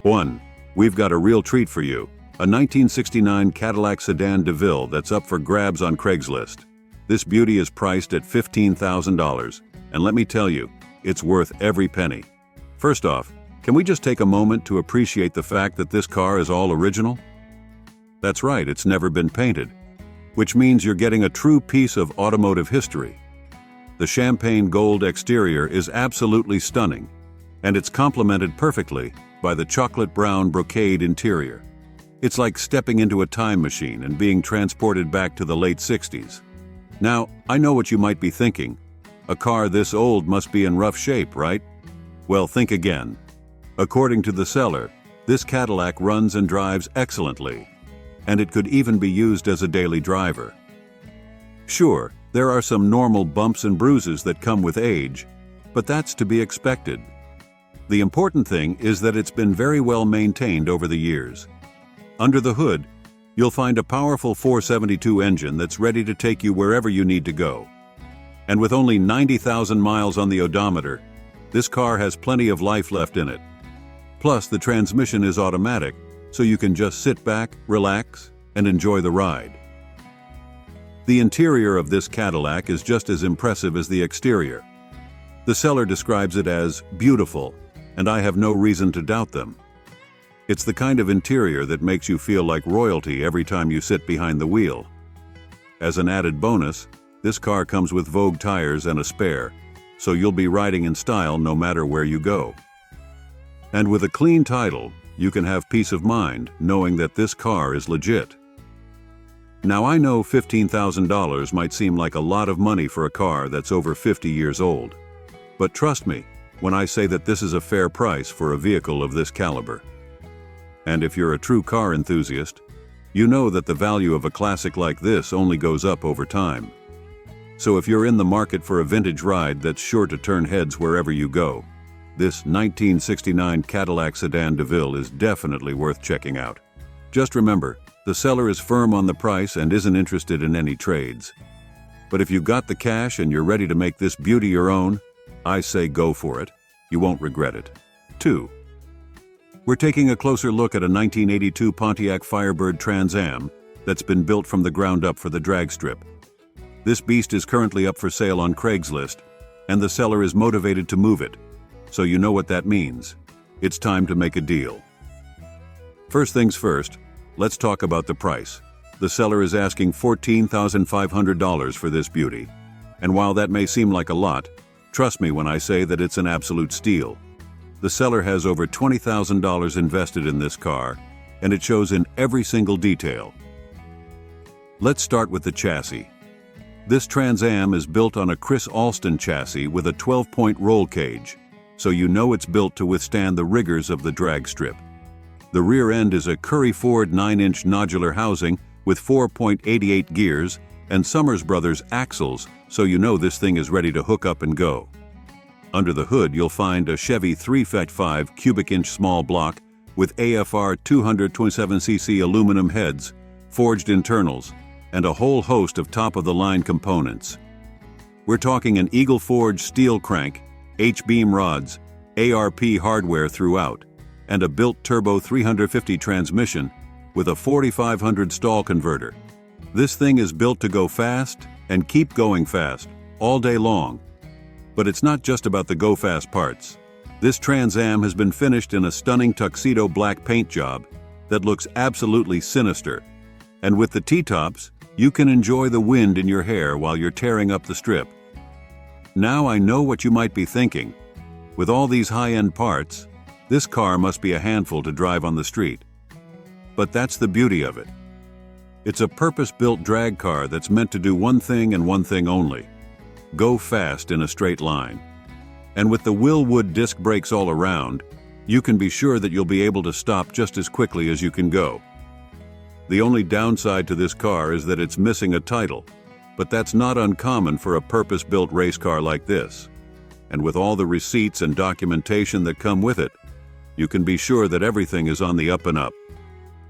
1. We've got a real treat for you. A 1969 Cadillac sedan DeVille that's up for grabs on Craigslist. This beauty is priced at $15,000, and let me tell you, it's worth every penny. First off, can we just take a moment to appreciate the fact that this car is all original? That's right, it's never been painted, which means you're getting a true piece of automotive history. The champagne gold exterior is absolutely stunning, and it's complemented perfectly by the chocolate brown brocade interior. It's like stepping into a time machine and being transported back to the late 60s. Now, I know what you might be thinking. A car this old must be in rough shape, right? Well, think again. According to the seller, this Cadillac runs and drives excellently, and it could even be used as a daily driver. Sure, there are some normal bumps and bruises that come with age, but that's to be expected. The important thing is that it's been very well maintained over the years. Under the hood, you'll find a powerful 472 engine that's ready to take you wherever you need to go. And with only 90,000 miles on the odometer, this car has plenty of life left in it. Plus, the transmission is automatic, so you can just sit back, relax, and enjoy the ride. The interior of this Cadillac is just as impressive as the exterior. The seller describes it as beautiful, and I have no reason to doubt them. It's the kind of interior that makes you feel like royalty every time you sit behind the wheel. As an added bonus, this car comes with Vogue tires and a spare, so you'll be riding in style no matter where you go. And with a clean title, you can have peace of mind knowing that this car is legit. Now I know $15,000 might seem like a lot of money for a car that's over 50 years old. But trust me when I say that this is a fair price for a vehicle of this caliber. And if you're a true car enthusiast, you know that the value of a classic like this only goes up over time. So if you're in the market for a vintage ride that's sure to turn heads wherever you go, this 1969 Cadillac sedan DeVille is definitely worth checking out. Just remember, the seller is firm on the price and isn't interested in any trades. But if you've got the cash and you're ready to make this beauty your own, I say go for it. You won't regret it. 2. We're taking a closer look at a 1982 Pontiac Firebird Trans Am that's been built from the ground up for the drag strip. This beast is currently up for sale on Craigslist, and the seller is motivated to move it. So you know what that means. It's time to make a deal. First things first, let's talk about the price. The seller is asking $14,500 for this beauty. And while that may seem like a lot, trust me when I say that it's an absolute steal. The seller has over $20,000 invested in this car, and it shows in every single detail. Let's start with the chassis. This Trans Am is built on a Chris Alston chassis with a 12-point roll cage, so you know it's built to withstand the rigors of the drag strip. The rear end is a Curry Ford 9-inch nodular housing with 4.88 gears and Summers Brothers axles, so you know this thing is ready to hook up and go. Under the hood, you'll find a Chevy 355 cubic inch small block with AFR 227cc aluminum heads, forged internals, and a whole host of top-of-the-line components. We're talking an Eagle Forge steel crank, H-beam rods, ARP hardware throughout, and a built turbo 350 transmission with a 4500 stall converter. This thing is built to go fast and keep going fast, all day long. But it's not just about the go-fast parts. This Trans Am has been finished in a stunning tuxedo black paint job that looks absolutely sinister. And with the T-tops, you can enjoy the wind in your hair while you're tearing up the strip. Now I know what you might be thinking. With all these high-end parts, this car must be a handful to drive on the street. But that's the beauty of it. It's a purpose-built drag car that's meant to do one thing and one thing only: go fast in a straight line. And with the Willwood disc brakes all around, you can be sure that you'll be able to stop just as quickly as you can go. The only downside to this car is that it's missing a title, but that's not uncommon for a purpose-built race car like this. And with all the receipts and documentation that come with it, you can be sure that everything is on the up and up.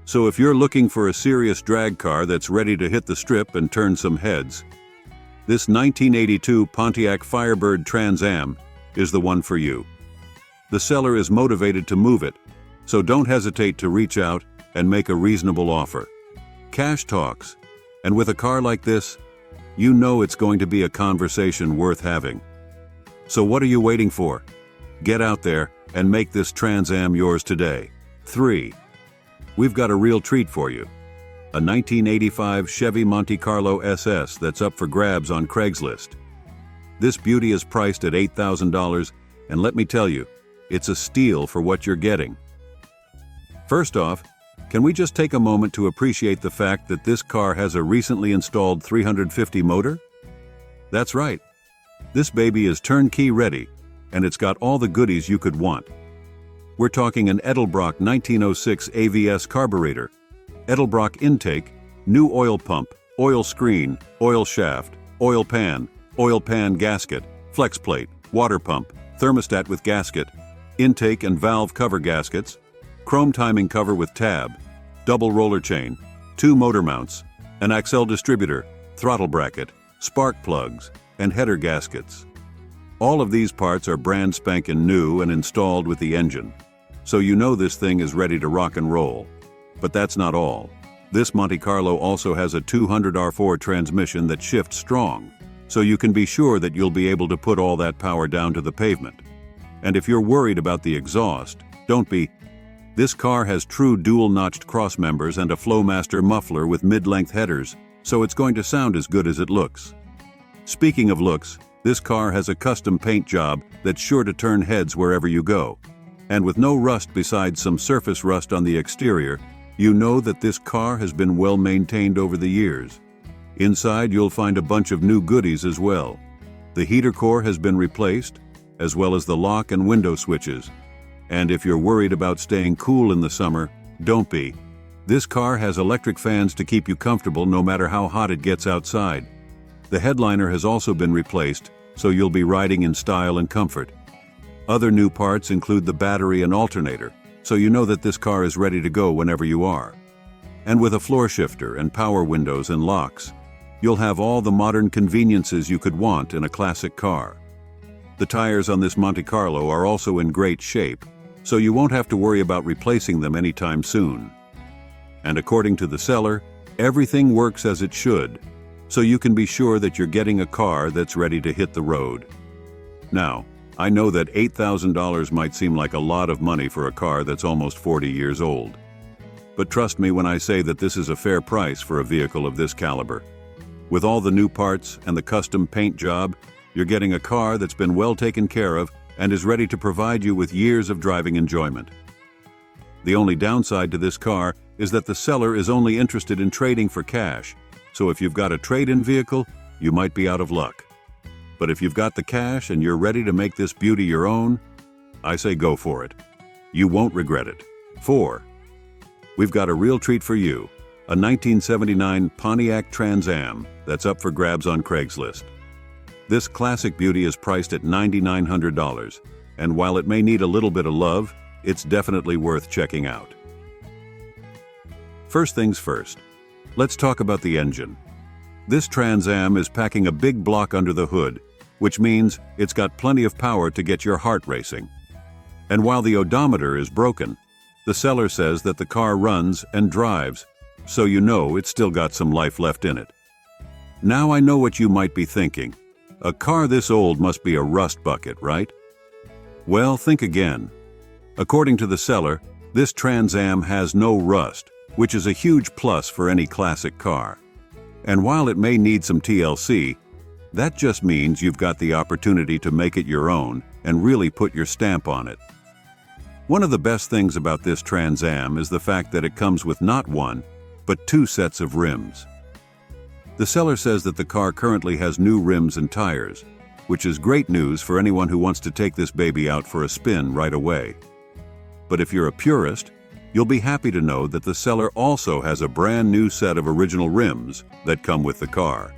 So if you're looking for a serious drag car that's ready to hit the strip and turn some heads, this 1982 Pontiac Firebird Trans Am is the one for you. The seller is motivated to move it, So don't hesitate to reach out and make a reasonable offer. Cash talks, and with a car like this, you know it's going to be a conversation worth having. So what are you waiting for? Get out there and make this Trans Am yours today. 3. We've got a real treat for you. A 1985 Chevy Monte Carlo SS that's up for grabs on Craigslist. This beauty is priced at $8,000, and let me tell you, it's a steal for what you're getting. First off, can we just take a moment to appreciate the fact that this car has a recently installed 350 motor? That's right. This baby is turnkey ready, and it's got all the goodies you could want. We're talking an Edelbrock 1906 AVS carburetor, Edelbrock intake, new oil pump, oil screen, oil shaft, oil pan gasket, flex plate, water pump, thermostat with gasket, intake and valve cover gaskets, chrome timing cover with tab, double roller chain, 2 motor mounts, an axle distributor, throttle bracket, spark plugs, and header gaskets. All of these parts are brand spanking new and installed with the engine, so you know this thing is ready to rock and roll. But that's not all. This Monte Carlo also has a 200 R4 transmission that shifts strong, so you can be sure that you'll be able to put all that power down to the pavement. And if you're worried about the exhaust, don't be. This car has true dual-notched cross members and a Flowmaster muffler with mid-length headers, so it's going to sound as good as it looks. Speaking of looks, this car has a custom paint job that's sure to turn heads wherever you go. And with no rust besides some surface rust on the exterior, you know that this car has been well maintained over the years. Inside you'll find a bunch of new goodies as well. The heater core has been replaced, as well as the lock and window switches. And if you're worried about staying cool in the summer, don't be. This car has electric fans to keep you comfortable no matter how hot it gets outside. The headliner has also been replaced, so you'll be riding in style and comfort. Other new parts include the battery and alternator, so you know that this car is ready to go whenever you are. And with a floor shifter and power windows and locks, you'll have all the modern conveniences you could want in a classic car. The tires on this Monte Carlo are also in great shape, so you won't have to worry about replacing them anytime soon. And according to the seller, everything works as it should, so you can be sure that you're getting a car that's ready to hit the road. Now, I know that $8,000 might seem like a lot of money for a car that's almost 40 years old. But trust me when I say that this is a fair price for a vehicle of this caliber. With all the new parts and the custom paint job, you're getting a car that's been well taken care of and is ready to provide you with years of driving enjoyment. The only downside to this car is that the seller is only interested in trading for cash, so if you've got a trade-in vehicle, you might be out of luck. But if you've got the cash and you're ready to make this beauty your own, I say go for it. You won't regret it. 4. We've got a real treat for you, a 1979 Pontiac Trans Am that's up for grabs on Craigslist. This classic beauty is priced at $9,900, and while it may need a little bit of love, it's definitely worth checking out. First things first, let's talk about the engine. This Trans Am is packing a big block under the hood, which means it's got plenty of power to get your heart racing. And while the odometer is broken, the seller says that the car runs and drives, so you know it's still got some life left in it. Now I know what you might be thinking. A car this old must be a rust bucket, right? Well, think again. According to the seller, this Trans Am has no rust, which is a huge plus for any classic car. And while it may need some TLC, that just means you've got the opportunity to make it your own and really put your stamp on it. One of the best things about this Trans Am is the fact that it comes with not one, but 2 sets of rims. The seller says that the car currently has new rims and tires, which is great news for anyone who wants to take this baby out for a spin right away. But if you're a purist, you'll be happy to know that the seller also has a brand new set of original rims that come with the car.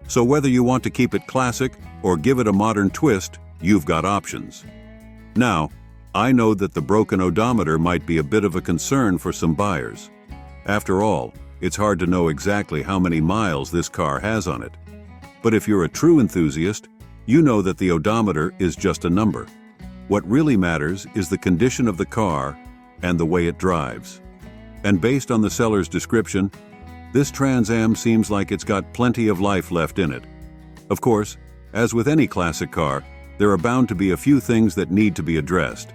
So whether you want to keep it classic or give it a modern twist, you've got options. Now, I know that the broken odometer might be a bit of a concern for some buyers. After all, it's hard to know exactly how many miles this car has on it. But if you're a true enthusiast, you know that the odometer is just a number. What really matters is the condition of the car and the way it drives. And based on the seller's description, this Trans Am seems like it's got plenty of life left in it. Of course, as with any classic car, there are bound to be a few things that need to be addressed.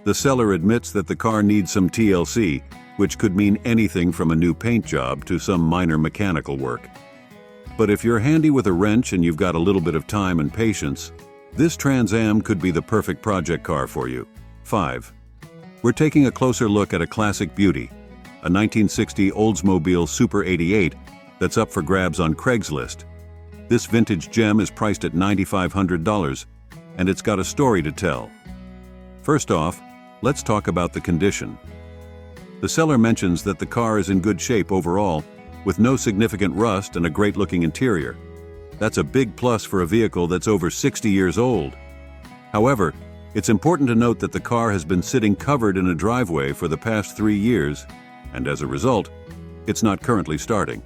The seller admits that the car needs some TLC, which could mean anything from a new paint job to some minor mechanical work. But if you're handy with a wrench and you've got a little bit of time and patience, this Trans Am could be the perfect project car for you. 5. We're taking a closer look at a classic beauty, a 1960 Oldsmobile Super 88 that's up for grabs on Craigslist. This vintage gem is priced at $9,500, and it's got a story to tell. First off, let's talk about the condition. The seller mentions that the car is in good shape overall, with no significant rust and a great-looking interior. That's a big plus for a vehicle that's over 60 years old. However, it's important to note that the car has been sitting covered in a driveway for the past 3 years, and as a result, it's not currently starting.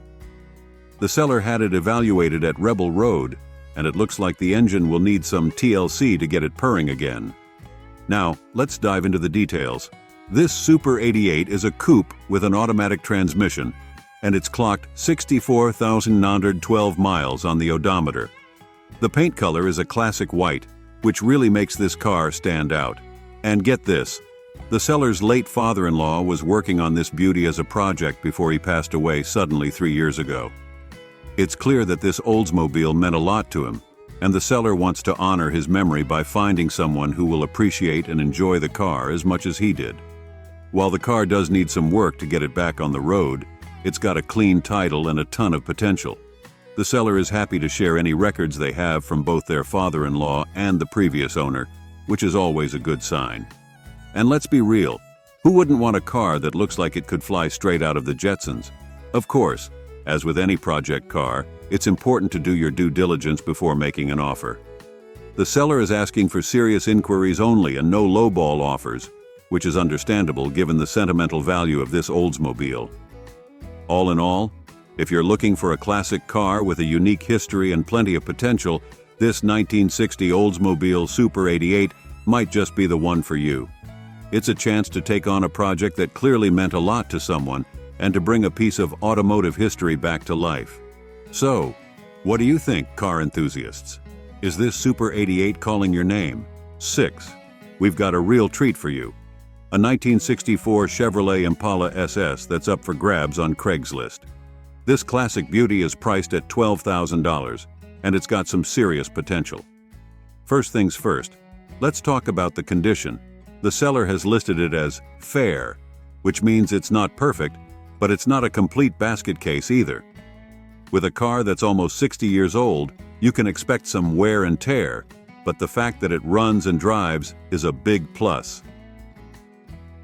The seller had it evaluated at Rebel Road, and it looks like the engine will need some TLC to get it purring again. Now, let's dive into the details. This Super 88 is a coupe with an automatic transmission, and it's clocked 64,912 miles on the odometer. The paint color is a classic white, which really makes this car stand out. And get this, the seller's late father-in-law was working on this beauty as a project before he passed away suddenly 3 years ago. It's clear that this Oldsmobile meant a lot to him, and the seller wants to honor his memory by finding someone who will appreciate and enjoy the car as much as he did. While the car does need some work to get it back on the road, it's got a clean title and a ton of potential. The seller is happy to share any records they have from both their father-in-law and the previous owner, which is always a good sign. And let's be real, who wouldn't want a car that looks like it could fly straight out of the Jetsons? Of course, as with any project car, it's important to do your due diligence before making an offer. The seller is asking for serious inquiries only and no lowball offers, which is understandable given the sentimental value of this Oldsmobile. All in all, if you're looking for a classic car with a unique history and plenty of potential, this 1960 Oldsmobile Super 88 might just be the one for you. It's a chance to take on a project that clearly meant a lot to someone and to bring a piece of automotive history back to life. So, what do you think, car enthusiasts? Is this Super 88 calling your name? 6. We've got a real treat for you. A 1964 Chevrolet Impala SS that's up for grabs on Craigslist. This classic beauty is priced at $12,000, and it's got some serious potential. First things first, let's talk about the condition. The seller has listed it as fair, which means it's not perfect, but it's not a complete basket case either. With a car that's almost 60 years old, you can expect some wear and tear, but the fact that it runs and drives is a big plus.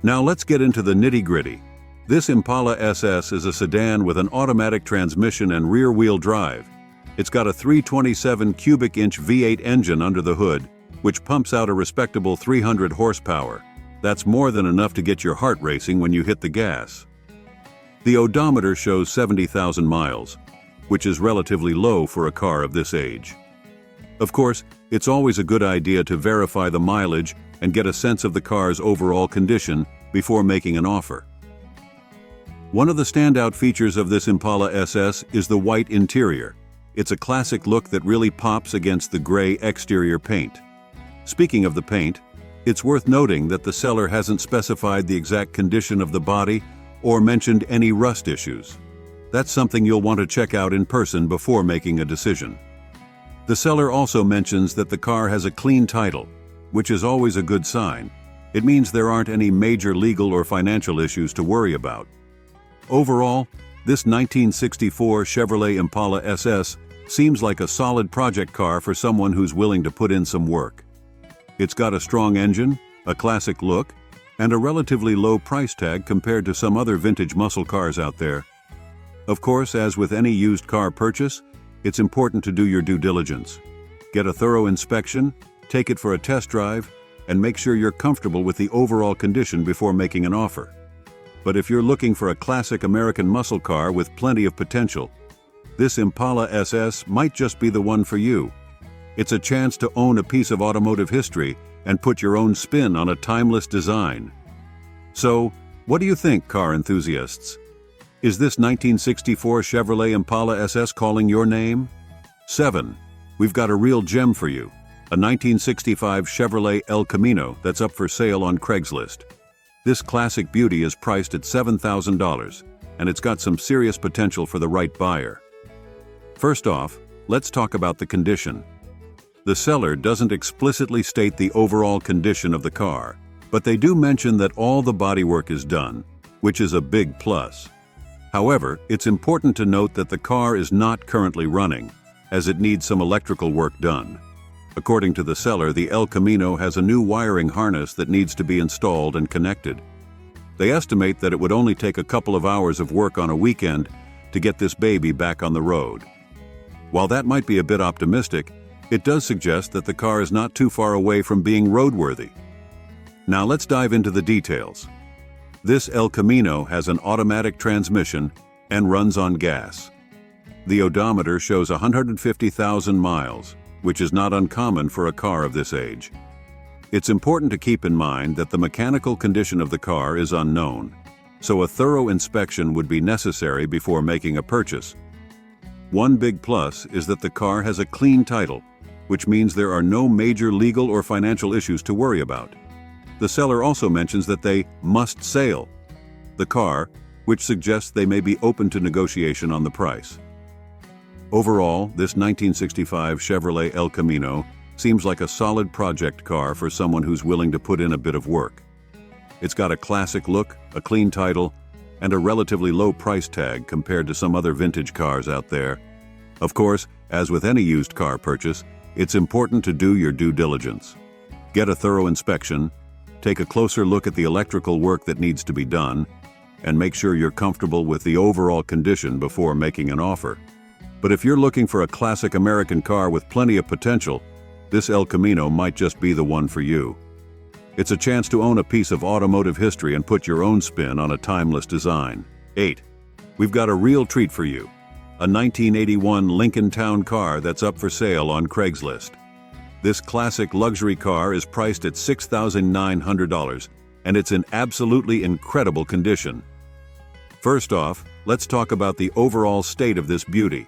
Now let's get into the nitty-gritty. This Impala SS is a sedan with an automatic transmission and rear-wheel drive. It's got a 327 cubic inch V8 engine under the hood, which pumps out a respectable 300 horsepower. That's more than enough to get your heart racing when you hit the gas. The odometer shows 70,000 miles, which is relatively low for a car of this age. Of course, it's always a good idea to verify the mileage and get a sense of the car's overall condition before making an offer. One of the standout features of this Impala SS is the white interior. It's a classic look that really pops against the gray exterior paint. Speaking of the paint, it's worth noting that the seller hasn't specified the exact condition of the body or mentioned any rust issues. That's something you'll want to check out in person before making a decision. The seller also mentions that the car has a clean title, which is always a good sign. It means there aren't any major legal or financial issues to worry about. Overall, this 1964 Chevrolet Impala SS seems like a solid project car for someone who's willing to put in some work. It's got a strong engine, a classic look, and a relatively low price tag compared to some other vintage muscle cars out there. Of course, as with any used car purchase, it's important to do your due diligence. Get a thorough inspection, take it for a test drive, and make sure you're comfortable with the overall condition before making an offer. But if you're looking for a classic American muscle car with plenty of potential, this Impala SS might just be the one for you. It's a chance to own a piece of automotive history and put your own spin on a timeless design. So, what do you think, car enthusiasts? Is this 1964 Chevrolet Impala SS calling your name? 7. We've got a real gem for you. A 1965 Chevrolet El Camino that's up for sale on Craigslist. This classic beauty is priced at $7,000, and it's got some serious potential for the right buyer. First off, let's talk about the condition. The seller doesn't explicitly state the overall condition of the car, but they do mention that all the bodywork is done, which is a big plus. However, it's important to note that the car is not currently running, as it needs some electrical work done. According to the seller, the El Camino has a new wiring harness that needs to be installed and connected. They estimate that it would only take a couple of hours of work on a weekend to get this baby back on the road. While that might be a bit optimistic, it does suggest that the car is not too far away from being roadworthy. Now let's dive into the details. This El Camino has an automatic transmission and runs on gas. The odometer shows 150,000 miles, which is not uncommon for a car of this age. It's important to keep in mind that the mechanical condition of the car is unknown, so a thorough inspection would be necessary before making a purchase. One big plus is that the car has a clean title, which means there are no major legal or financial issues to worry about. The seller also mentions that they must sell the car, which suggests they may be open to negotiation on the price. Overall, this 1965 Chevrolet El Camino seems like a solid project car for someone who's willing to put in a bit of work. It's got a classic look, a clean title, and a relatively low price tag compared to some other vintage cars out there. Of course, as with any used car purchase, it's important to do your due diligence. Get a thorough inspection, take a closer look at the electrical work that needs to be done, and make sure you're comfortable with the overall condition before making an offer. But if you're looking for a classic American car with plenty of potential, this El Camino might just be the one for you. It's a chance to own a piece of automotive history and put your own spin on a timeless design. 8. We've got a real treat for you. A 1981 Lincoln Town Car that's up for sale on Craigslist. This classic luxury car is priced at $6,900, and it's in absolutely incredible condition. First off, let's talk about the overall state of this beauty.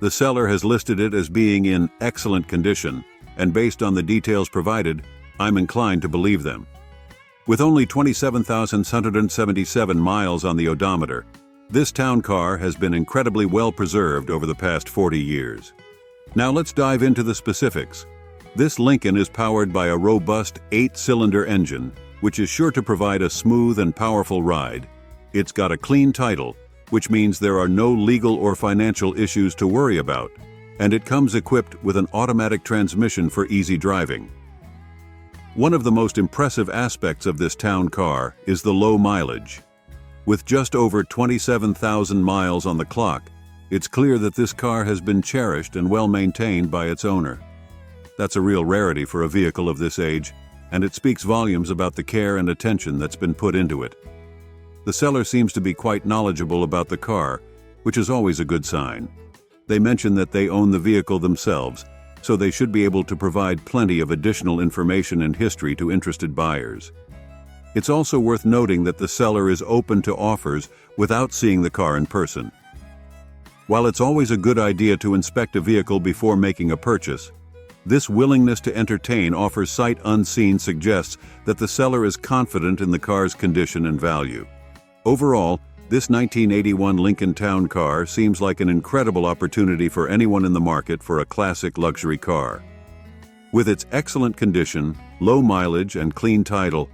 The seller has listed it as being in excellent condition, and based on the details provided, I'm inclined to believe them. With only 27,677 miles on the odometer, this town car has been incredibly well preserved over the past 40 years. Now let's dive into the specifics. This Lincoln is powered by a robust 8-cylinder engine, which is sure to provide a smooth and powerful ride. It's got a clean title, which means there are no legal or financial issues to worry about, and it comes equipped with an automatic transmission for easy driving. One of the most impressive aspects of this town car is the low mileage. With just over 27,000 miles on the clock, it's clear that this car has been cherished and well maintained by its owner. That's a real rarity for a vehicle of this age, and it speaks volumes about the care and attention that's been put into it. The seller seems to be quite knowledgeable about the car, which is always a good sign. They mention that they own the vehicle themselves, so they should be able to provide plenty of additional information and history to interested buyers. It's also worth noting that the seller is open to offers without seeing the car in person. While it's always a good idea to inspect a vehicle before making a purchase, this willingness to entertain offers sight unseen suggests that the seller is confident in the car's condition and value. Overall, this 1981 Lincoln Town Car seems like an incredible opportunity for anyone in the market for a classic luxury car. With its excellent condition, low mileage, and clean title,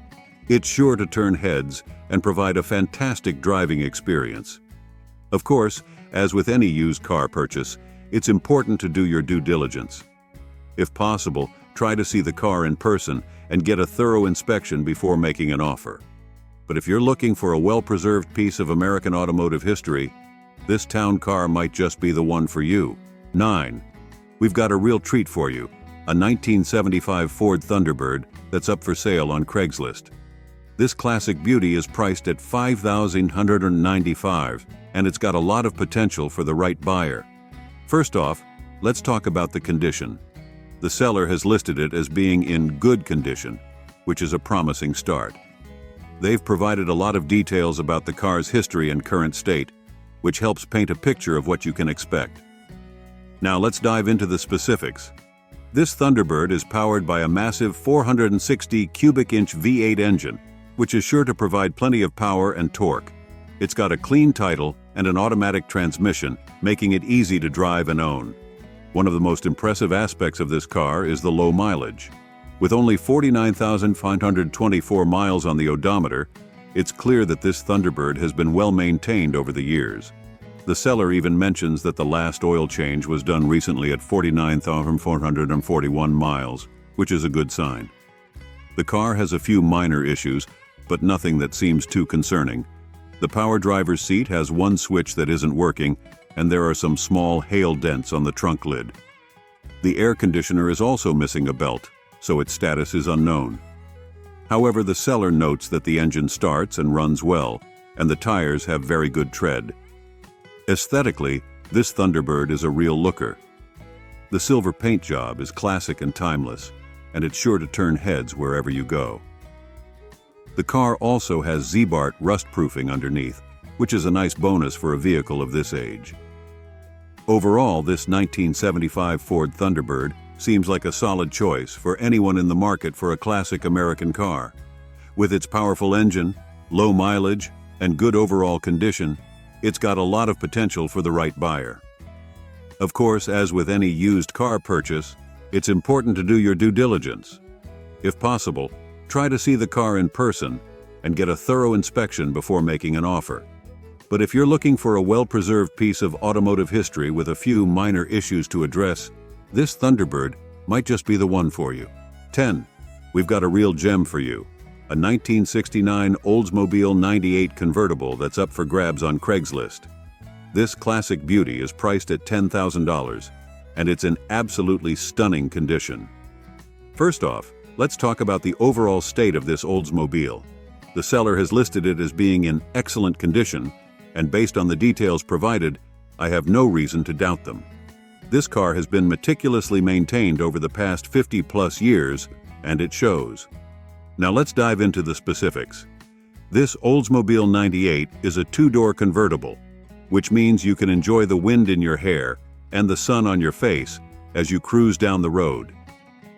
it's sure to turn heads and provide a fantastic driving experience. Of course, as with any used car purchase, it's important to do your due diligence. If possible, try to see the car in person and get a thorough inspection before making an offer. But if you're looking for a well-preserved piece of American automotive history, this town car might just be the one for you. 9. We've got a real treat for you, a 1975 Ford Thunderbird that's up for sale on Craigslist. This classic beauty is priced at $5,195, and it's got a lot of potential for the right buyer. First off, let's talk about the condition. The seller has listed it as being in good condition, which is a promising start. They've provided a lot of details about the car's history and current state, which helps paint a picture of what you can expect. Now let's dive into the specifics. This Thunderbird is powered by a massive 460 cubic inch V8 engine, which is sure to provide plenty of power and torque. It's got a clean title and an automatic transmission, making it easy to drive and own. One of the most impressive aspects of this car is the low mileage. With only 49,524 miles on the odometer, it's clear that this Thunderbird has been well maintained over the years. The seller even mentions that the last oil change was done recently at 49,441 miles, which is a good sign. The car has a few minor issues, but nothing that seems too concerning. The power driver's seat has one switch that isn't working, and there are some small hail dents on the trunk lid. The air conditioner is also missing a belt, so its status is unknown. However, the seller notes that the engine starts and runs well, and the tires have very good tread. Aesthetically, this Thunderbird is a real looker. The silver paint job is classic and timeless, and it's sure to turn heads wherever you go. The car also has Z-Bart rust proofing underneath, which is a nice bonus for a vehicle of this age. Overall, this 1975 Ford Thunderbird seems like a solid choice for anyone in the market for a classic American car. With its powerful engine, low mileage, and good overall condition, it's got a lot of potential for the right buyer. Of course, as with any used car purchase, it's important to do your due diligence. If possible, try to see the car in person and get a thorough inspection before making an offer. But if you're looking for a well-preserved piece of automotive history with a few minor issues to address, this Thunderbird might just be the one for you. 10. We've got a real gem for you. A 1969 Oldsmobile 98 convertible that's up for grabs on Craigslist. This classic beauty is priced at $10,000, and it's in absolutely stunning condition. First off, let's talk about the overall state of this Oldsmobile. The seller has listed it as being in excellent condition, and based on the details provided, I have no reason to doubt them. This car has been meticulously maintained over the past 50-plus years, and it shows. Now let's dive into the specifics. This Oldsmobile 98 is a two-door convertible, which means you can enjoy the wind in your hair and the sun on your face as you cruise down the road.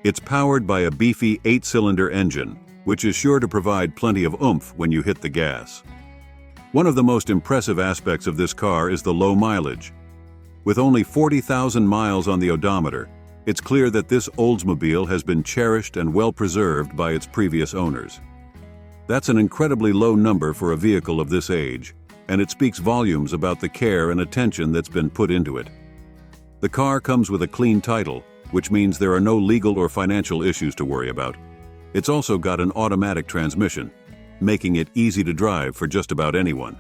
It's powered by a beefy 8-cylinder engine, which is sure to provide plenty of oomph when you hit the gas. One of the most impressive aspects of this car is the low mileage. With only 40,000 miles on the odometer, it's clear that this Oldsmobile has been cherished and well preserved by its previous owners. That's an incredibly low number for a vehicle of this age, and it speaks volumes about the care and attention that's been put into it. The car comes with a clean title, which means there are no legal or financial issues to worry about. It's also got an automatic transmission, making it easy to drive for just about anyone.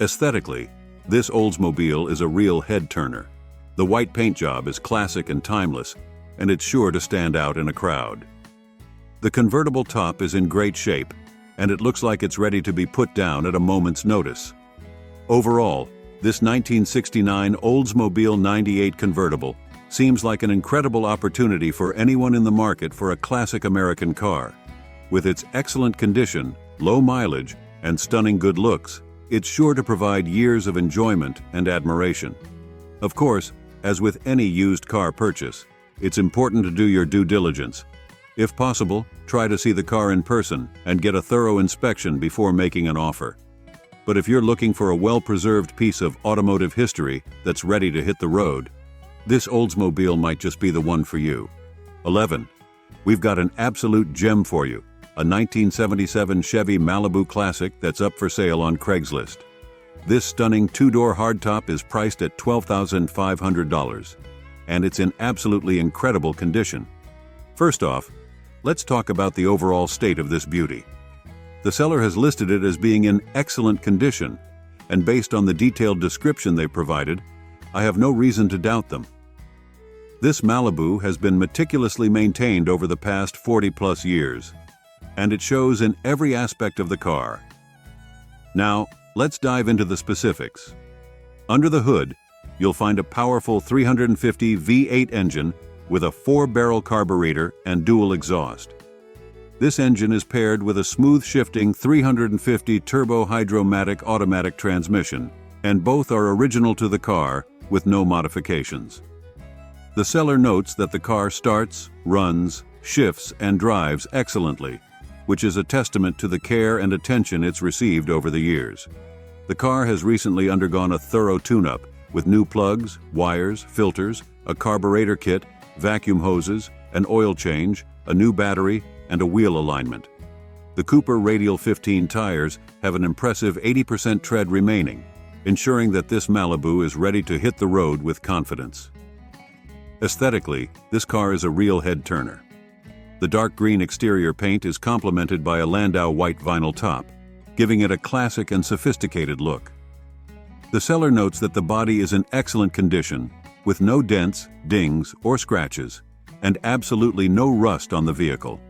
Aesthetically, this Oldsmobile is a real head-turner. The white paint job is classic and timeless, and it's sure to stand out in a crowd. The convertible top is in great shape, and it looks like it's ready to be put down at a moment's notice. Overall, this 1969 Oldsmobile 98 convertible seems like an incredible opportunity for anyone in the market for a classic American car. With its excellent condition, low mileage, and stunning good looks, it's sure to provide years of enjoyment and admiration. Of course, as with any used car purchase, it's important to do your due diligence. If possible, try to see the car in person and get a thorough inspection before making an offer. But if you're looking for a well-preserved piece of automotive history that's ready to hit the road, this Oldsmobile might just be the one for you. 11. We've got an absolute gem for you. A 1977 Chevy Malibu Classic that's up for sale on Craigslist. This stunning two-door hardtop is priced at $12,500, and it's in absolutely incredible condition. First off, let's talk about the overall state of this beauty. The seller has listed it as being in excellent condition, and based on the detailed description they provided, I have no reason to doubt them. This Malibu has been meticulously maintained over the past 40-plus years, and it shows in every aspect of the car. Now, let's dive into the specifics. Under the hood, you'll find a powerful 350 V8 engine with a 4-barrel carburetor and dual exhaust. This engine is paired with a smooth-shifting 350 turbo-hydromatic automatic transmission, and both are original to the car with no modifications. The seller notes that the car starts, runs, shifts, and drives excellently, which is a testament to the care and attention it's received over the years. The car has recently undergone a thorough tune-up with new plugs, wires, filters, a carburetor kit, vacuum hoses, an oil change, a new battery, and a wheel alignment. The Cooper Radial 15 tires have an impressive 80% tread remaining, ensuring that this Malibu is ready to hit the road with confidence. Aesthetically, this car is a real head-turner. The dark green exterior paint is complemented by a Landau white vinyl top, giving it a classic and sophisticated look. The seller notes that the body is in excellent condition, with no dents, dings, or scratches, and absolutely no rust on the vehicle.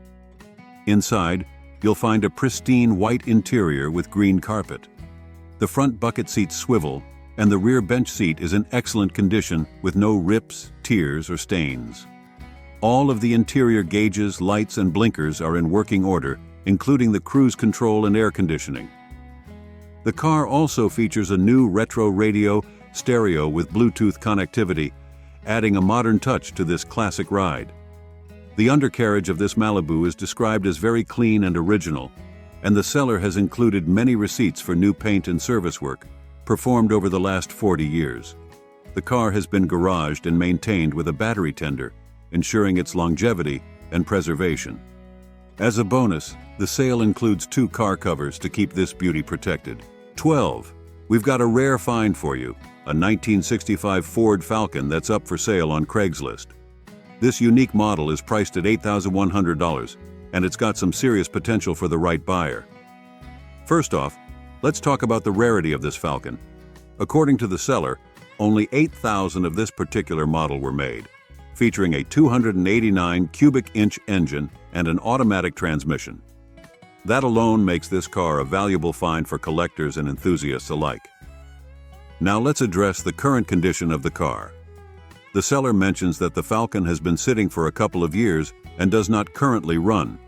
Inside, you'll find a pristine white interior with green carpet. The front bucket seats swivel, and the rear bench seat is in excellent condition with no rips, tears, or stains. All of the interior gauges, lights, and blinkers are in working order, including the cruise control and air conditioning. The car also features a new retro radio stereo with Bluetooth connectivity, adding a modern touch to this classic ride. The undercarriage of this Malibu is described as very clean and original, and the seller has included many receipts for new paint and service work, performed over the last 40 years. The car has been garaged and maintained with a battery tender, ensuring its longevity and preservation. As a bonus, the sale includes 2 car covers to keep this beauty protected. 12. We've got a rare find for you, a 1965 Ford Falcon that's up for sale on Craigslist. This unique model is priced at $8,100, and it's got some serious potential for the right buyer. First off, let's talk about the rarity of this Falcon. According to the seller, only 8,000 of this particular model were made, featuring a 289 cubic inch engine and an automatic transmission. That alone makes this car a valuable find for collectors and enthusiasts alike. Now let's address the current condition of the car. The seller mentions that the Falcon has been sitting for a couple of years and does not currently run.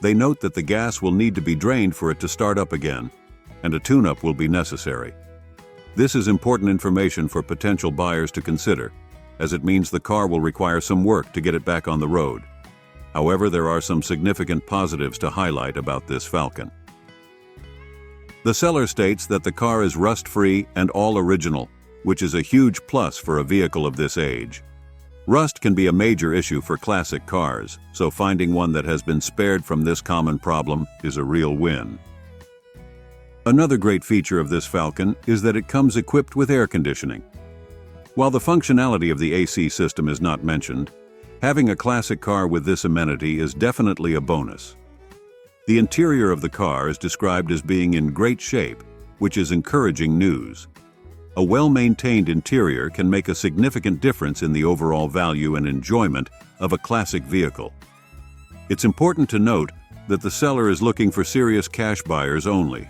They note that the gas will need to be drained for it to start up again, and a tune-up will be necessary. This is important information for potential buyers to consider, as it means the car will require some work to get it back on the road. However, there are some significant positives to highlight about this Falcon. The seller states that the car is rust-free and all original, which is a huge plus for a vehicle of this age. Rust can be a major issue for classic cars, so finding one that has been spared from this common problem is a real win. Another great feature of this Falcon is that it comes equipped with air conditioning. While the functionality of the AC system is not mentioned, having a classic car with this amenity is definitely a bonus. The interior of the car is described as being in great shape, which is encouraging news. A well-maintained interior can make a significant difference in the overall value and enjoyment of a classic vehicle. It's important to note that the seller is looking for serious cash buyers only.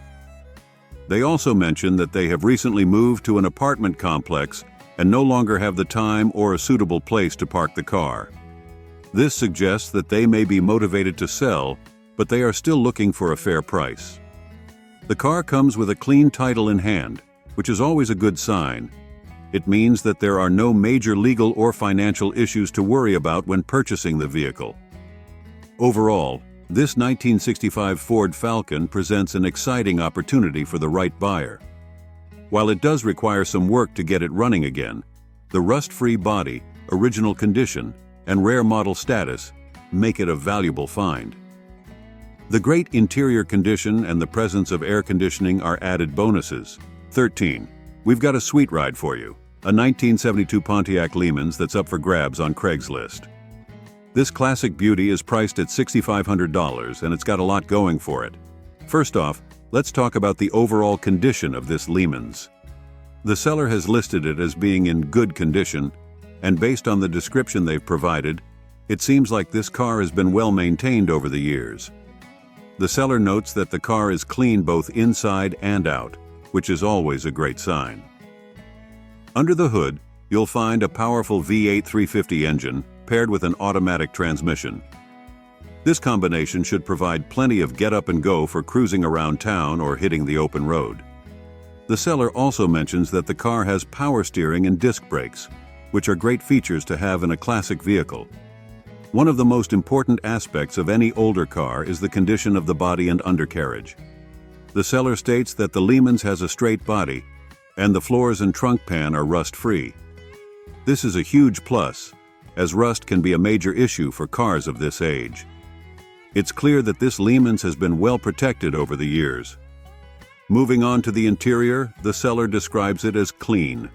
They also mention that they have recently moved to an apartment complex and no longer have the time or a suitable place to park the car. This suggests that they may be motivated to sell, but they are still looking for a fair price. The car comes with a clean title in hand, which is always a good sign. It means that there are no major legal or financial issues to worry about when purchasing the vehicle. Overall, this 1965 Ford Falcon presents an exciting opportunity for the right buyer. While it does require some work to get it running again, the rust-free body, original condition, and rare model status make it a valuable find. The great interior condition and the presence of air conditioning are added bonuses. 13. We've got a sweet ride for you, a 1972 Pontiac Lehman's that's up for grabs on Craigslist. This classic beauty is priced at $6,500 and it's got a lot going for it. First off, let's talk about the overall condition of this Lehman's. The seller has listed it as being in good condition, and based on the description they've provided, it seems like this car has been well maintained over the years. The seller notes that the car is clean both inside and out, which is always a great sign. Under the hood, you'll find a powerful V8 350 engine paired with an automatic transmission. This combination should provide plenty of get up and go for cruising around town or hitting the open road. The seller also mentions that the car has power steering and disc brakes, which are great features to have in a classic vehicle. One of the most important aspects of any older car is the condition of the body and undercarriage. The seller states that the Lehman's has a straight body, and the floors and trunk pan are rust-free. This is a huge plus, as rust can be a major issue for cars of this age. It's clear that this Lehman's has been well protected over the years. Moving on to the interior, the seller describes it as clean.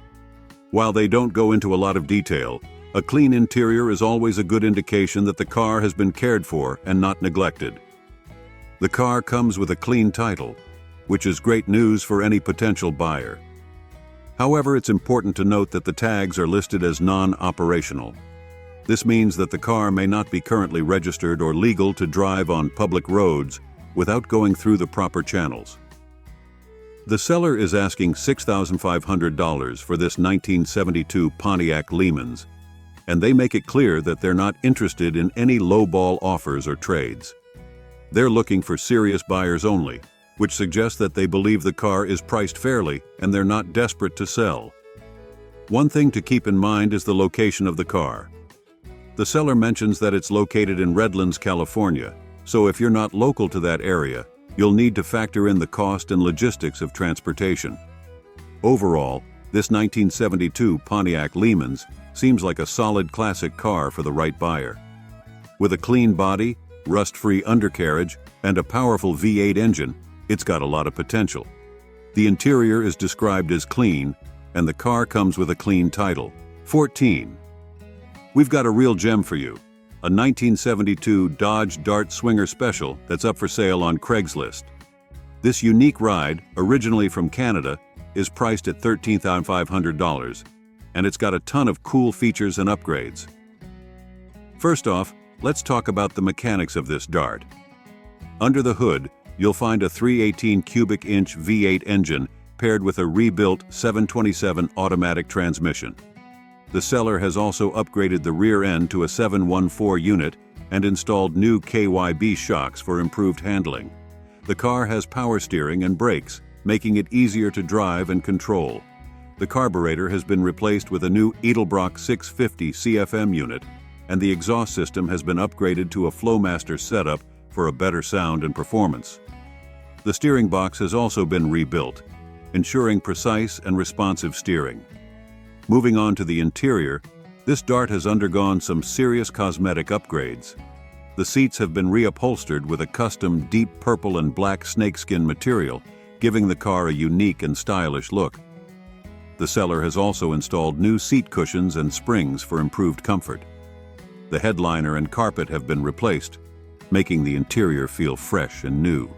While they don't go into a lot of detail, a clean interior is always a good indication that the car has been cared for and not neglected. The car comes with a clean title, which is great news for any potential buyer. However, it's important to note that the tags are listed as non-operational. This means that the car may not be currently registered or legal to drive on public roads without going through the proper channels. The seller is asking $6,500 for this 1972 Pontiac Lehman's, and they make it clear that they're not interested in any lowball offers or trades. They're looking for serious buyers only, which suggests that they believe the car is priced fairly and they're not desperate to sell. One thing to keep in mind is the location of the car. The seller mentions that it's located in Redlands, California, so if you're not local to that area, you'll need to factor in the cost and logistics of transportation. Overall, this 1972 Pontiac Lehman's seems like a solid classic car for the right buyer. With a clean body, rust-free undercarriage, and a powerful V8 engine, it's got a lot of potential. The interior is described as clean, and the car comes with a clean title. 14. We've got a real gem for you. A 1972 Dodge Dart Swinger Special that's up for sale on Craigslist. This unique ride, originally from Canada, is priced at $13,500, and it's got a ton of cool features and upgrades. First off, let's talk about the mechanics of this Dart. Under the hood, you'll find a 318 cubic inch V8 engine paired with a rebuilt 727 automatic transmission. The seller has also upgraded the rear end to a 714 unit and installed new KYB shocks for improved handling. The car has power steering and brakes, making it easier to drive and control. The carburetor has been replaced with a new Edelbrock 650 CFM unit, and the exhaust system has been upgraded to a Flowmaster setup for a better sound and performance. The steering box has also been rebuilt, ensuring precise and responsive steering. Moving on to the interior, this Dart has undergone some serious cosmetic upgrades. The seats have been reupholstered with a custom deep purple and black snakeskin material, giving the car a unique and stylish look. The seller has also installed new seat cushions and springs for improved comfort. The headliner and carpet have been replaced, making the interior feel fresh and new.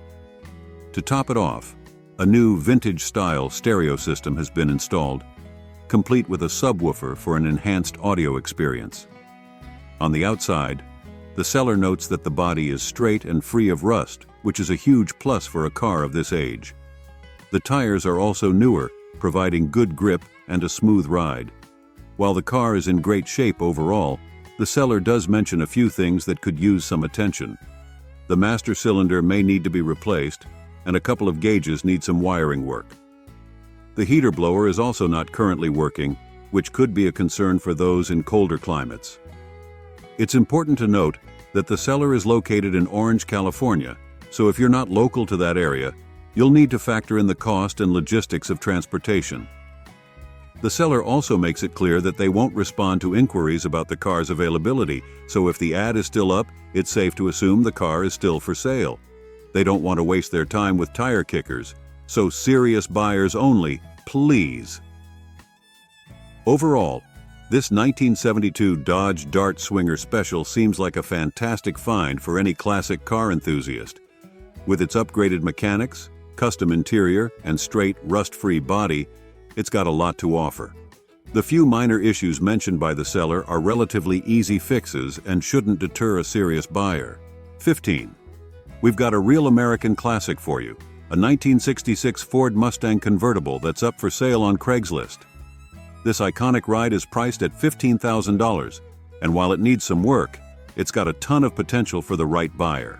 To top it off, a new vintage-style stereo system has been installed, complete with a subwoofer for an enhanced audio experience. On the outside, the seller notes that the body is straight and free of rust, which is a huge plus for a car of this age. The tires are also newer, providing good grip and a smooth ride. While the car is in great shape overall, the seller does mention a few things that could use some attention. The master cylinder may need to be replaced, and a couple of gauges need some wiring work. The heater blower is also not currently working, which could be a concern for those in colder climates. It's important to note that the seller is located in Orange, California, so if you're not local to that area, you'll need to factor in the cost and logistics of transportation. The seller also makes it clear that they won't respond to inquiries about the car's availability, so if the ad is still up, it's safe to assume the car is still for sale. They don't want to waste their time with tire kickers, so serious buyers only, please. Overall, this 1972 Dodge Dart Swinger Special seems like a fantastic find for any classic car enthusiast. With its upgraded mechanics, custom interior, and straight, rust-free body, it's got a lot to offer. The few minor issues mentioned by the seller are relatively easy fixes and shouldn't deter a serious buyer. 15. We've got a real American classic for you, a 1966 Ford Mustang convertible that's up for sale on Craigslist. This iconic ride is priced at $15,000, and while it needs some work, it's got a ton of potential for the right buyer.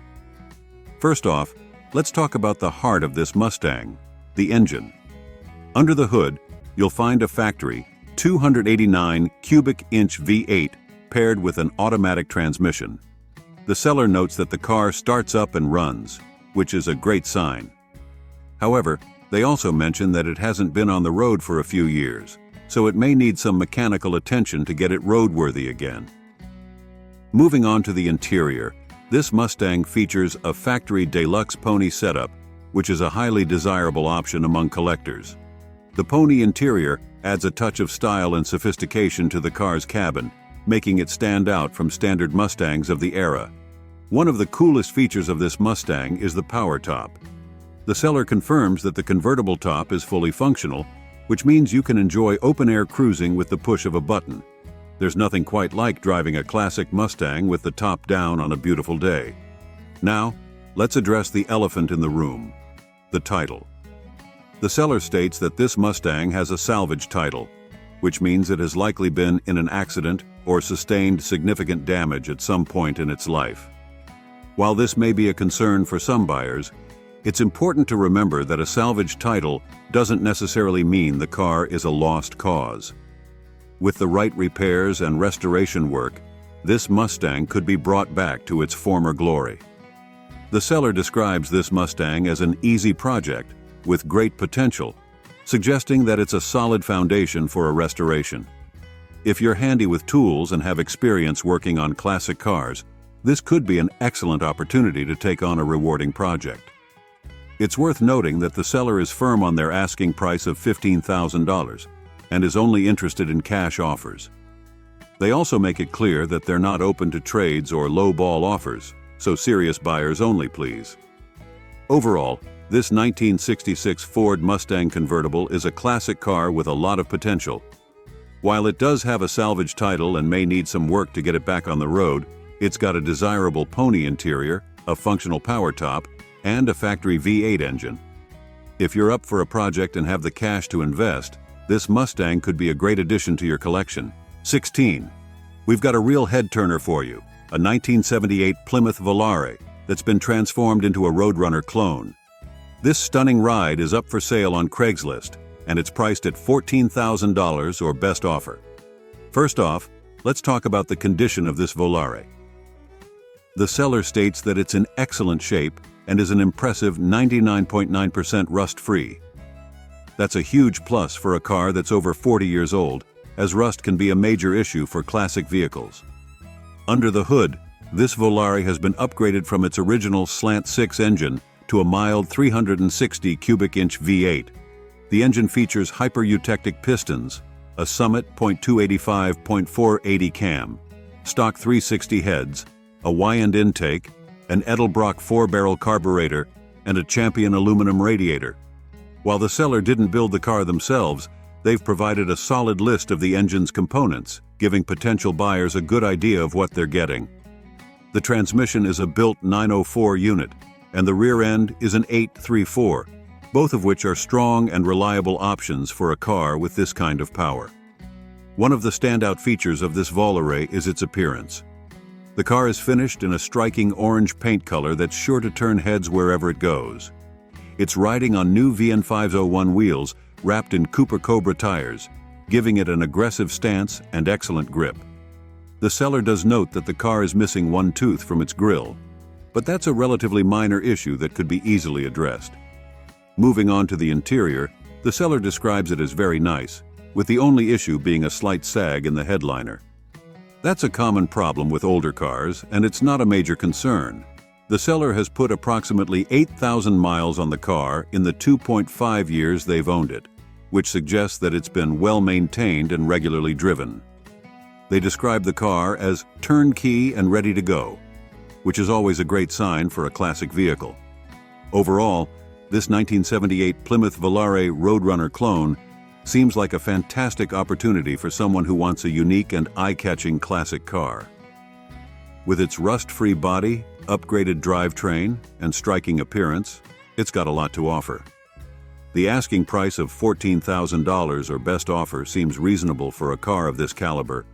First off, let's talk about the heart of this Mustang, the engine. Under the hood, you'll find a factory 289 cubic inch V8 paired with an automatic transmission. The seller notes that the car starts up and runs, which is a great sign. However, they also mention that it hasn't been on the road for a few years, so it may need some mechanical attention to get it roadworthy again. Moving on to the interior, this Mustang features a factory deluxe pony setup, which is a highly desirable option among collectors. The pony interior adds a touch of style and sophistication to the car's cabin, making it stand out from standard Mustangs of the era. One of the coolest features of this Mustang is the power top. The seller confirms that the convertible top is fully functional, which means you can enjoy open-air cruising with the push of a button. There's nothing quite like driving a classic Mustang with the top down on a beautiful day. Now, let's address the elephant in the room: the title. The seller states that this Mustang has a salvage title, which means it has likely been in an accident or sustained significant damage at some point in its life. While this may be a concern for some buyers, it's important to remember that a salvage title doesn't necessarily mean the car is a lost cause. With the right repairs and restoration work, this Mustang could be brought back to its former glory. The seller describes this Mustang as an easy project with great potential, suggesting that it's a solid foundation for a restoration. If you're handy with tools and have experience working on classic cars, this could be an excellent opportunity to take on a rewarding project. It's worth noting that the seller is firm on their asking price of $15,000 and is only interested in cash offers. They also make it clear that they're not open to trades or low-ball offers, so serious buyers only, please. Overall, this 1966 Ford Mustang convertible is a classic car with a lot of potential. While it does have a salvage title and may need some work to get it back on the road, it's got a desirable pony interior, a functional power top, and a factory V8 engine. If you're up for a project and have the cash to invest, this Mustang could be a great addition to your collection. 16. We've got a real head-turner for you, a 1978 Plymouth Volare that's been transformed into a Roadrunner clone. This stunning ride is up for sale on Craigslist, and it's priced at $14,000 or best offer. First off, let's talk about the condition of this Volare. The seller states that it's in excellent shape and is an impressive 99.9% rust-free. That's a huge plus for a car that's over 40 years old, as rust can be a major issue for classic vehicles. Under the hood, this Volare has been upgraded from its original slant-6 engine to a mild 360 cubic inch V8. The engine features hyper-eutectic pistons, a Summit .285.480 cam, stock 360 heads, a Y-end intake, an Edelbrock 4-barrel carburetor, and a Champion aluminum radiator. While the seller didn't build the car themselves, they've provided a solid list of the engine's components, giving potential buyers a good idea of what they're getting. The transmission is a built 904 unit, and the rear end is an 834, both of which are strong and reliable options for a car with this kind of power. One of the standout features of this Volare is its appearance. The car is finished in a striking orange paint color that's sure to turn heads wherever it goes. It's riding on new VN501 wheels wrapped in Cooper Cobra tires, giving it an aggressive stance and excellent grip. The seller does note that the car is missing one tooth from its grille, but that's a relatively minor issue that could be easily addressed. Moving on to the interior, the seller describes it as very nice, with the only issue being a slight sag in the headliner. That's a common problem with older cars, and it's not a major concern. The seller has put approximately 8,000 miles on the car in the 2.5 years they've owned it, which suggests that it's been well maintained and regularly driven. They describe the car as turnkey and ready to go, which is always a great sign for a classic vehicle. Overall, this 1978 Plymouth Volare Roadrunner clone seems like a fantastic opportunity for someone who wants a unique and eye-catching classic car. With its rust-free body, upgraded drivetrain, and striking appearance, it's got a lot to offer. The asking price of $14,000 or best offer seems reasonable for a car of this caliber,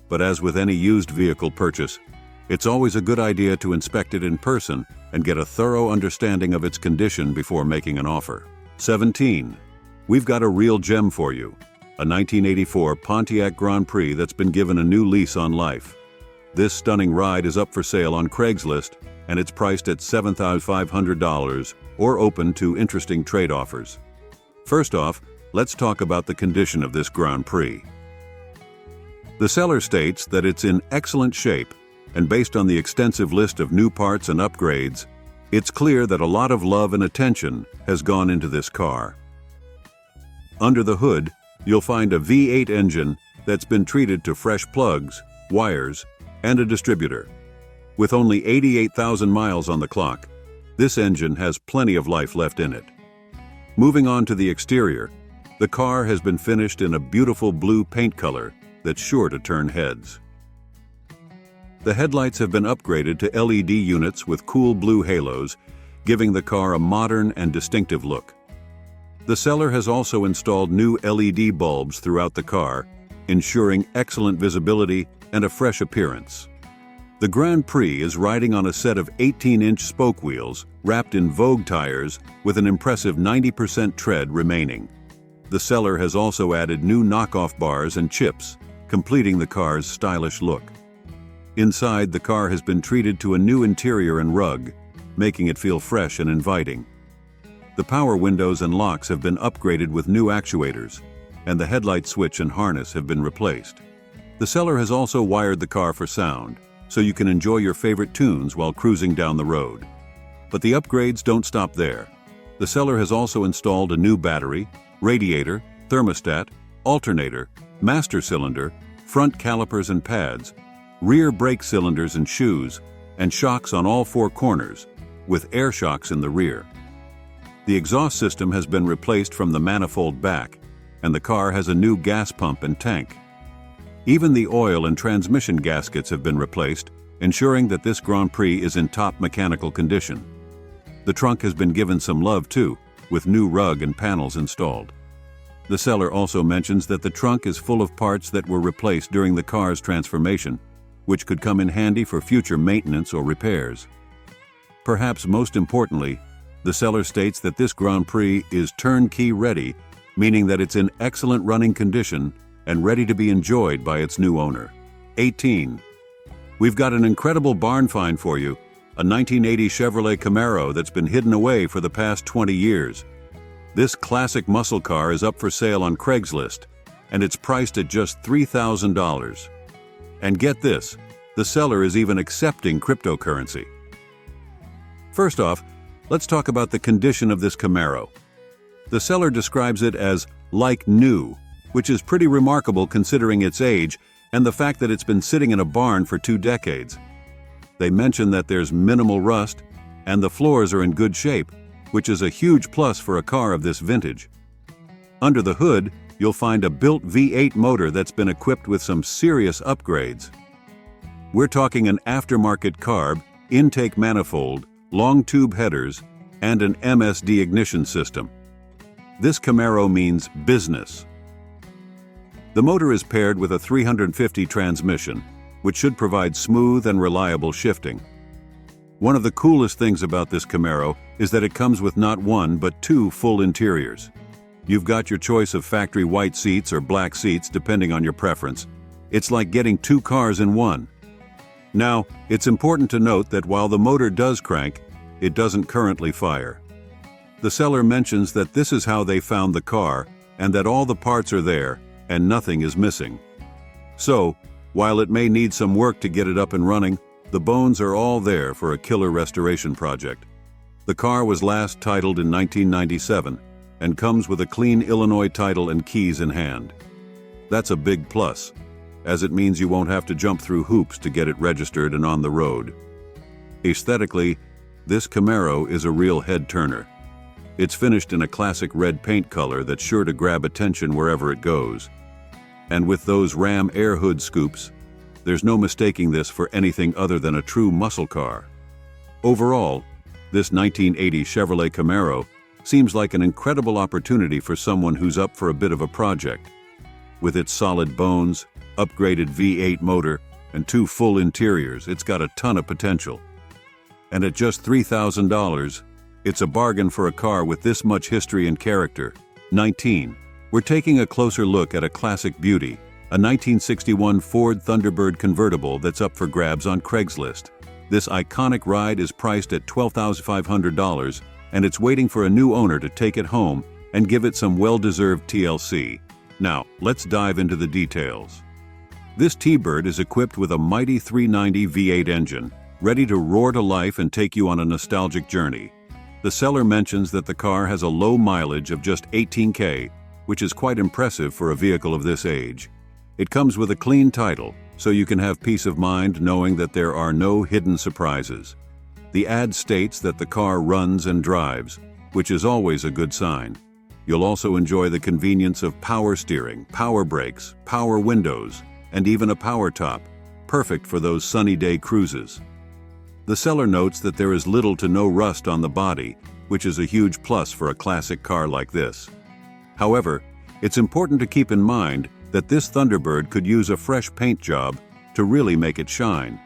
but as with any used vehicle purchase, It's always a good idea to inspect it in person and get a thorough understanding of its condition before making an offer. 17. We've got a real gem for you. A 1984 Pontiac Grand Prix that's been given a new lease on life. This stunning ride is up for sale on Craigslist, and it's priced at $7,500 or open to interesting trade offers. First off, let's talk about the condition of this Grand Prix. The seller states that it's in excellent shape, and based on the extensive list of new parts and upgrades, it's clear that a lot of love and attention has gone into this car. Under the hood, you'll find a V8 engine that's been treated to fresh plugs, wires, and a distributor. With only 88,000 miles on the clock, this engine has plenty of life left in it. Moving on to the exterior, the car has been finished in a beautiful blue paint color that's sure to turn heads. The headlights have been upgraded to LED units with cool blue halos, giving the car a modern and distinctive look. The seller has also installed new LED bulbs throughout the car, ensuring excellent visibility and a fresh appearance. The Grand Prix is riding on a set of 18-inch spoke wheels wrapped in Vogue tires with an impressive 90% tread remaining. The seller has also added new knockoff bars and chips, completing the car's stylish look. Inside, the car has been treated to a new interior and rug, making it feel fresh and inviting. The power windows and locks have been upgraded with new actuators, and the headlight switch and harness have been replaced. The seller has also wired the car for sound, so you can enjoy your favorite tunes while cruising down the road. But the upgrades don't stop there. The seller has also installed a new battery, radiator, thermostat, alternator, master cylinder, front calipers and pads, rear brake cylinders and shoes, and shocks on all four corners, with air shocks in the rear. The exhaust system has been replaced from the manifold back, and the car has a new gas pump and tank. Even the oil and transmission gaskets have been replaced, ensuring that this Grand Prix is in top mechanical condition. The trunk has been given some love too, with new rug and panels installed. The seller also mentions that the trunk is full of parts that were replaced during the car's transformation, which could come in handy for future maintenance or repairs. Perhaps most importantly, the seller states that this Grand Prix is turnkey ready, meaning that it's in excellent running condition and ready to be enjoyed by its new owner. 18. We've got an incredible barn find for you, a 1980 Chevrolet Camaro that's been hidden away for the past 20 years. This classic muscle car is up for sale on Craigslist, and it's priced at just $3,000. And get this, the seller is even accepting cryptocurrency. First off, let's talk about the condition of this Camaro. The seller describes it as like new, which is pretty remarkable considering its age and the fact that it's been sitting in a barn for 2 decades. They mention that there's minimal rust and the floors are in good shape, which is a huge plus for a car of this vintage. Under the hood, you'll find a built V8 motor that's been equipped with some serious upgrades. We're talking an aftermarket carb, intake manifold, long tube headers, and an MSD ignition system. This Camaro means business. The motor is paired with a 350 transmission, which should provide smooth and reliable shifting. One of the coolest things about this Camaro is that it comes with not one but 2 full interiors. You've got your choice of factory white seats or black seats depending on your preference. It's like getting 2 cars in one. Now, it's important to note that while the motor does crank, it doesn't currently fire. The seller mentions that this is how they found the car and that all the parts are there and nothing is missing. So, while it may need some work to get it up and running, the bones are all there for a killer restoration project. The car was last titled in 1997 and comes with a clean Illinois title and keys in hand. That's a big plus, as it means you won't have to jump through hoops to get it registered and on the road. Aesthetically, this Camaro is a real head-turner. It's finished in a classic red paint color that's sure to grab attention wherever it goes. And with those Ram air hood scoops, there's no mistaking this for anything other than a true muscle car. Overall, this 1980 Chevrolet Camaro seems like an incredible opportunity for someone who's up for a bit of a project. With its solid bones, upgraded V8 motor, and 2 full interiors, it's got a ton of potential. And at just $3,000, it's a bargain for a car with this much history and character. 19. We're taking a closer look at a classic beauty, a 1961 Ford Thunderbird convertible that's up for grabs on Craigslist. This iconic ride is priced at $12,500, and it's waiting for a new owner to take it home and give it some well-deserved TLC. Now, let's dive into the details. This T-Bird is equipped with a mighty 390 V8 engine, ready to roar to life and take you on a nostalgic journey. The seller mentions that the car has a low mileage of just 18K, which is quite impressive for a vehicle of this age. It comes with a clean title, so you can have peace of mind knowing that there are no hidden surprises. The ad states that the car runs and drives, which is always a good sign. You'll also enjoy the convenience of power steering, power brakes, power windows, and even a power top, perfect for those sunny day cruises. The seller notes that there is little to no rust on the body, which is a huge plus for a classic car like this. However, it's important to keep in mind that this Thunderbird could use a fresh paint job to really make it shine.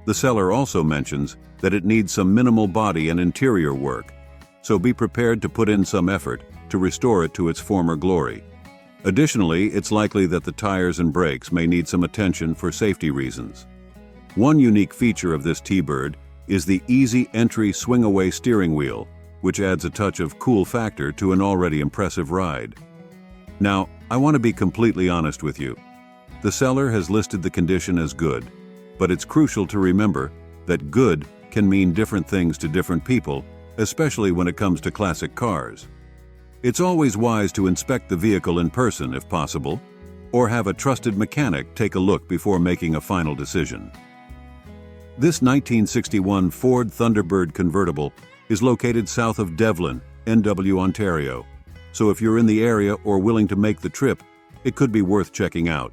The seller also mentions that it needs some minimal body and interior work, so be prepared to put in some effort to restore it to its former glory. Additionally, it's likely that the tires and brakes may need some attention for safety reasons. One unique feature of this T-Bird is the easy entry swing-away steering wheel, which adds a touch of cool factor to an already impressive ride. Now, I want to be completely honest with you. The seller has listed the condition as good, but it's crucial to remember that good can mean different things to different people, especially when it comes to classic cars. It's always wise to inspect the vehicle in person if possible, or have a trusted mechanic take a look before making a final decision. This 1961 Ford Thunderbird convertible is located south of Devlin, NW, Ontario, so if you're in the area or willing to make the trip, it could be worth checking out.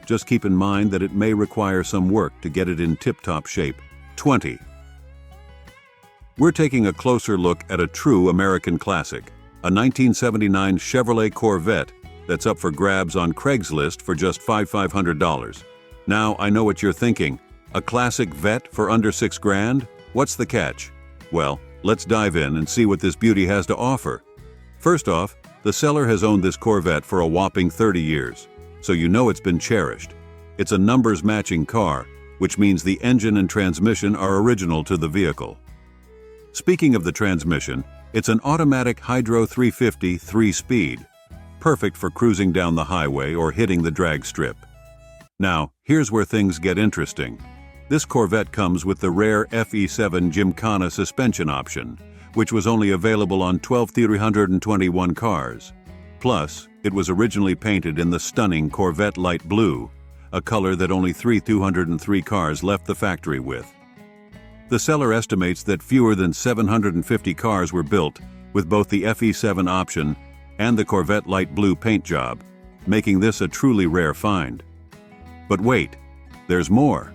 Just keep in mind that it may require some work to get it in tip-top shape. 20. We're taking a closer look at a true American classic, a 1979 Chevrolet Corvette that's up for grabs on Craigslist for just $5,500. Now, I know what you're thinking. A classic Vette for under $6,000? What's the catch? Well, let's dive in and see what this beauty has to offer. First off, the seller has owned this Corvette for a whopping 30 years, so you know it's been cherished. It's a numbers-matching car, which means the engine and transmission are original to the vehicle. Speaking of the transmission, it's an automatic Hydro 350 3-speed, perfect for cruising down the highway or hitting the drag strip. Now, here's where things get interesting. This Corvette comes with the rare FE7 Gymkhana suspension option, which was only available on 12,321 cars. Plus, it was originally painted in the stunning Corvette Light Blue, a color that only 203 cars left the factory with. The seller estimates that fewer than 750 cars were built with both the FE7 option and the Corvette Light Blue paint job, making this a truly rare find. But wait, there's more.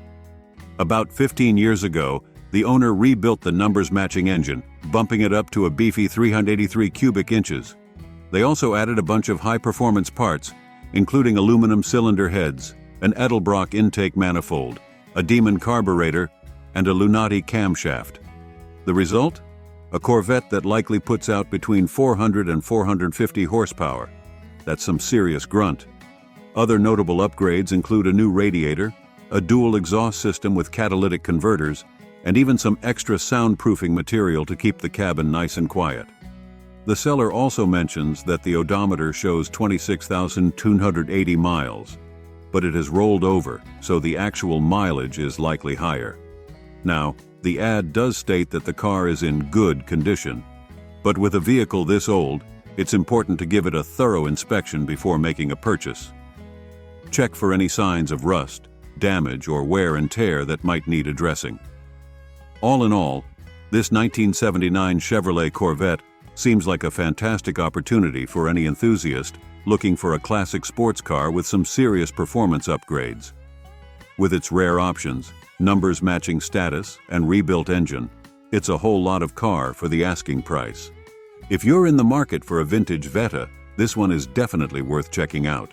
About 15 years ago, the owner rebuilt the numbers-matching engine, bumping it up to a beefy 383 cubic inches. They also added a bunch of high-performance parts, including aluminum cylinder heads, an Edelbrock intake manifold, a Demon carburetor, and a Lunati camshaft. The result? A Corvette that likely puts out between 400 and 450 horsepower. That's some serious grunt. Other notable upgrades include a new radiator, a dual exhaust system with catalytic converters, and even some extra soundproofing material to keep the cabin nice and quiet. The seller also mentions that the odometer shows 26,280 miles, but it has rolled over, so the actual mileage is likely higher. Now, the ad does state that the car is in good condition, but with a vehicle this old, it's important to give it a thorough inspection before making a purchase. Check for any signs of rust, damage, or wear and tear that might need addressing. All in all, this 1979 Chevrolet Corvette seems like a fantastic opportunity for any enthusiast looking for a classic sports car with some serious performance upgrades. With its rare options, numbers-matching status, and rebuilt engine, it's a whole lot of car for the asking price. If you're in the market for a vintage Vetta, this one is definitely worth checking out.